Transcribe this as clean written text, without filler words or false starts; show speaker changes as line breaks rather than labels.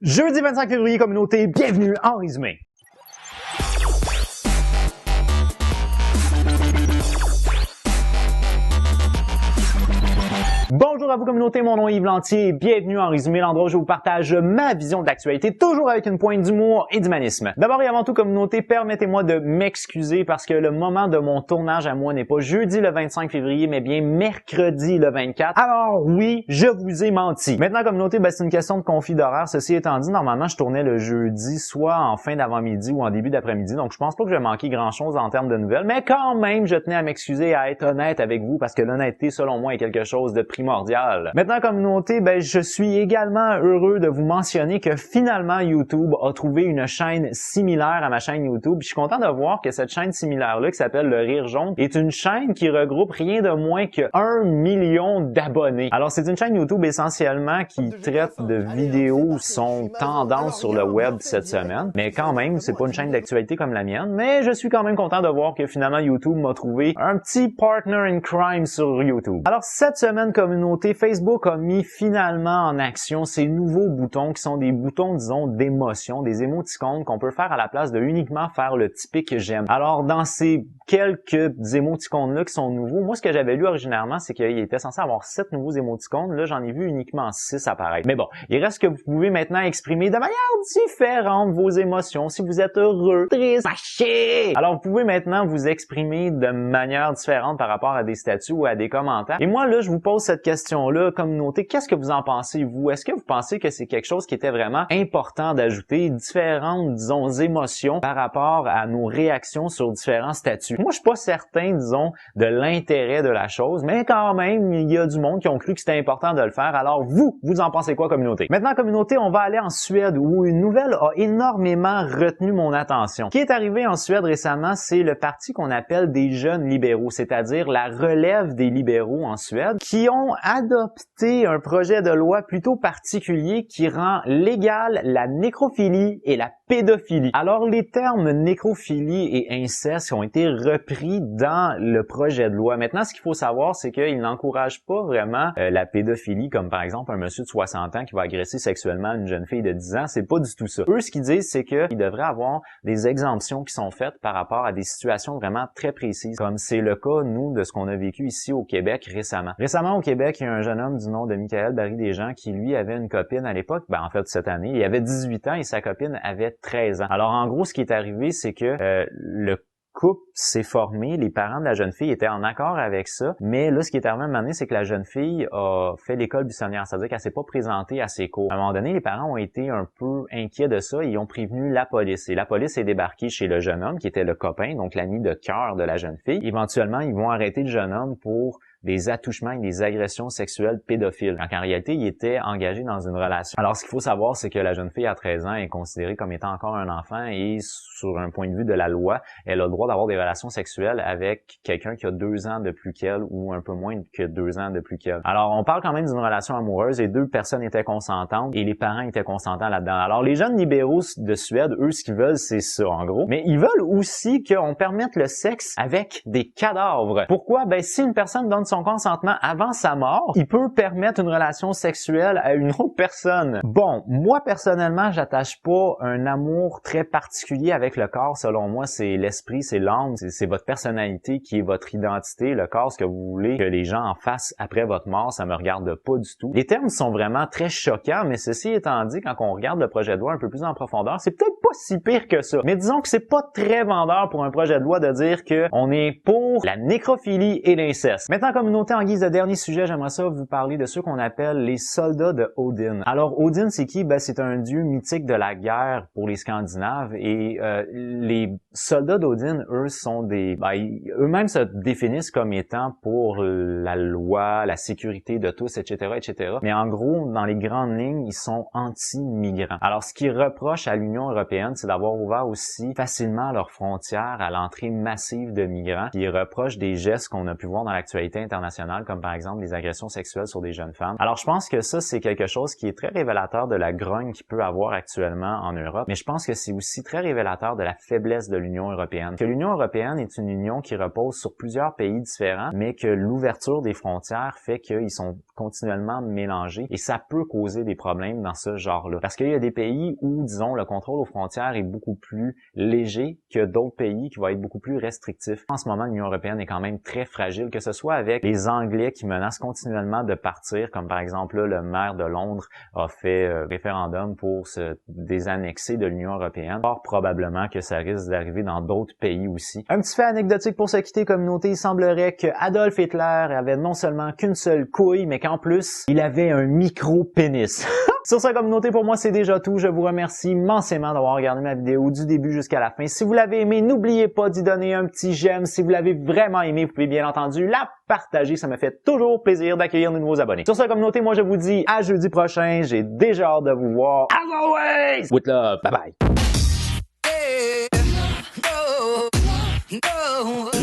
Jeudi 25 février, communauté, bienvenue en résumé. Bonjour à vous communauté, mon nom est Yves Lantier et bienvenue en résumé, l'endroit où je vous partage ma vision de l'actualité, toujours avec une pointe d'humour et d'humanisme. D'abord et avant tout communauté, permettez-moi de m'excuser parce que le moment de mon tournage à moi n'est pas jeudi le 25 février, mais bien mercredi le 24. Alors oui, je vous ai menti. Maintenant communauté, c'est une question de conflit d'horaire. Ceci étant dit, normalement je tournais le jeudi, soit en fin d'avant-midi ou en début d'après-midi, donc je pense pas que je vais manquer grand-chose en termes de nouvelles, mais quand même, je tenais à m'excuser et à être honnête avec vous parce que l'honnêteté, selon moi, est quelque chose de primordial. Maintenant, communauté, je suis également heureux de vous mentionner que finalement YouTube a trouvé une chaîne similaire à ma chaîne YouTube. Je suis content de voir que cette chaîne similaire-là, qui s'appelle Le Rire Jaune, est une chaîne qui regroupe rien de moins que 1 million d'abonnés. Alors, c'est une chaîne YouTube essentiellement qui traite de vidéos qui sont tendances sur le web cette semaine. Mais quand même, c'est pas une chaîne d'actualité comme la mienne. Mais je suis quand même content de voir que finalement YouTube m'a trouvé un petit partner in crime sur YouTube. Alors, cette semaine, communauté, Facebook a mis finalement en action ces nouveaux boutons qui sont des boutons, disons, d'émotion, des émoticônes qu'on peut faire à la place de uniquement faire le typique j'aime. Alors, dans ces quelques émoticônes-là qui sont nouveaux, moi, ce que j'avais lu originairement, c'est qu'il était censé avoir 7 nouveaux émoticônes. Là, j'en ai vu uniquement 6 apparaître. Mais bon, il reste que vous pouvez maintenant exprimer de manière différente vos émotions. Si vous êtes heureux, triste, fâché. Alors, vous pouvez maintenant vous exprimer de manière différente par rapport à des statuts ou à des commentaires. Et moi, là, je vous pose cette question-là, communauté. Qu'est-ce que vous en pensez, vous? Est-ce que vous pensez que c'est quelque chose qui était vraiment important d'ajouter différentes, disons, émotions par rapport à nos réactions sur différents statuts? Moi, je suis pas certain, disons, de l'intérêt de la chose, mais quand même, il y a du monde qui ont cru que c'était important de le faire. Alors, vous en pensez quoi, communauté? Maintenant, communauté, on va aller en Suède où une nouvelle a énormément retenu mon attention. Ce qui est arrivé en Suède récemment, c'est le parti qu'on appelle des jeunes libéraux, c'est-à-dire la relève des libéraux en Suède, qui ont adopté un projet de loi plutôt particulier qui rend légale la nécrophilie et la pédophilie. Alors, les termes nécrophilie et inceste ont été repris dans le projet de loi. Maintenant, ce qu'il faut savoir, c'est qu'ils n'encouragent pas vraiment la pédophilie, comme par exemple un monsieur de 60 ans qui va agresser sexuellement une jeune fille de 10 ans. C'est pas du tout ça. Eux, ce qu'ils disent, c'est qu'il devrait avoir des exemptions qui sont faites par rapport à des situations vraiment très précises, comme c'est le cas, nous, de ce qu'on a vécu ici au Québec récemment. Récemment, au Québec, il y a un jeune homme du nom de Michael Barry-Desjans qui, lui, avait une copine à l'époque, en fait, cette année, il avait 18 ans et sa copine avait 13 ans. Alors, en gros, ce qui est arrivé, c'est que le couple s'est formé, les parents de la jeune fille étaient en accord avec ça, mais là, ce qui est arrivé à un moment donné, c'est que la jeune fille a fait l'école buissonnière, c'est-à-dire qu'elle s'est pas présentée à ses cours. À un moment donné, les parents ont été un peu inquiets de ça et ils ont prévenu la police. Et la police est débarquée chez le jeune homme, qui était le copain, donc l'ami de cœur de la jeune fille. Éventuellement, ils vont arrêter le jeune homme pour des attouchements et des agressions sexuelles pédophiles. Donc, en réalité, il était engagé dans une relation. Alors, ce qu'il faut savoir, c'est que la jeune fille à 13 ans est considérée comme étant encore un enfant et sur un point de vue de la loi, elle a le droit d'avoir des relations sexuelles avec quelqu'un qui a 2 ans de plus qu'elle ou un peu moins que 2 ans de plus qu'elle. Alors, on parle quand même d'une relation amoureuse et 2 personnes étaient consentantes et les parents étaient consentants là-dedans. Alors, les jeunes libéraux de Suède, eux, ce qu'ils veulent, c'est ça, en gros. Mais ils veulent aussi qu'on permette le sexe avec des cadavres. Pourquoi? Si une personne donne son consentement avant sa mort, il peut permettre une relation sexuelle à une autre personne. Bon, moi personnellement, j'attache pas un amour très particulier avec le corps. Selon moi, c'est l'esprit, c'est l'âme, c'est votre personnalité qui est votre identité. Le corps, ce que vous voulez que les gens en fassent après votre mort, ça me regarde pas du tout. Les termes sont vraiment très choquants, mais ceci étant dit, quand on regarde le projet de loi un peu plus en profondeur, c'est peut-être pas si pire que ça. Mais disons que c'est pas très vendeur pour un projet de loi de dire que on est pour la nécrophilie et l'inceste. Maintenant, communauté, en guise de dernier sujet, j'aimerais ça vous parler de ceux qu'on appelle les soldats de Odin. Alors, Odin, c'est qui? C'est un dieu mythique de la guerre pour les Scandinaves et les soldats d'Odin, eux, sont eux-mêmes se définissent comme étant pour la loi, la sécurité de tous, etc., etc. Mais en gros, dans les grandes lignes, ils sont anti-migrants. Alors, ce qu'ils reprochent à l'Union européenne, c'est d'avoir ouvert aussi facilement leurs frontières à l'entrée massive de migrants. Ils reprochent des gestes qu'on a pu voir dans l'actualité internationales, comme par exemple les agressions sexuelles sur des jeunes femmes. Alors je pense que ça, c'est quelque chose qui est très révélateur de la grogne qu'il peut avoir actuellement en Europe, mais je pense que c'est aussi très révélateur de la faiblesse de l'Union européenne. Que l'Union européenne est une union qui repose sur plusieurs pays différents, mais que l'ouverture des frontières fait qu'ils sont continuellement mélangés et ça peut causer des problèmes dans ce genre-là. Parce qu'il y a des pays où, disons, le contrôle aux frontières est beaucoup plus léger que d'autres pays qui vont être beaucoup plus restrictifs. En ce moment, l'Union européenne est quand même très fragile, que ce soit avec les Anglais qui menacent continuellement de partir, comme par exemple là, le maire de Londres a fait référendum pour se désannexer de l'Union européenne. Or, probablement que ça risque d'arriver dans d'autres pays aussi. Un petit fait anecdotique pour se quitter, communauté, il semblerait que Adolf Hitler avait non seulement qu'une seule couille, mais qu'en plus, il avait un micro-pénis. Sur sa communauté, pour moi, c'est déjà tout. Je vous remercie immensément d'avoir regardé ma vidéo du début jusqu'à la fin. Si vous l'avez aimé, n'oubliez pas d'y donner un petit j'aime. Si vous l'avez vraiment aimé, vous pouvez bien entendu la partager. Ça me fait toujours plaisir d'accueillir de nouveaux abonnés. Sur sa communauté, moi, je vous dis à jeudi prochain. J'ai déjà hâte de vous voir. As always, with love. Bye bye.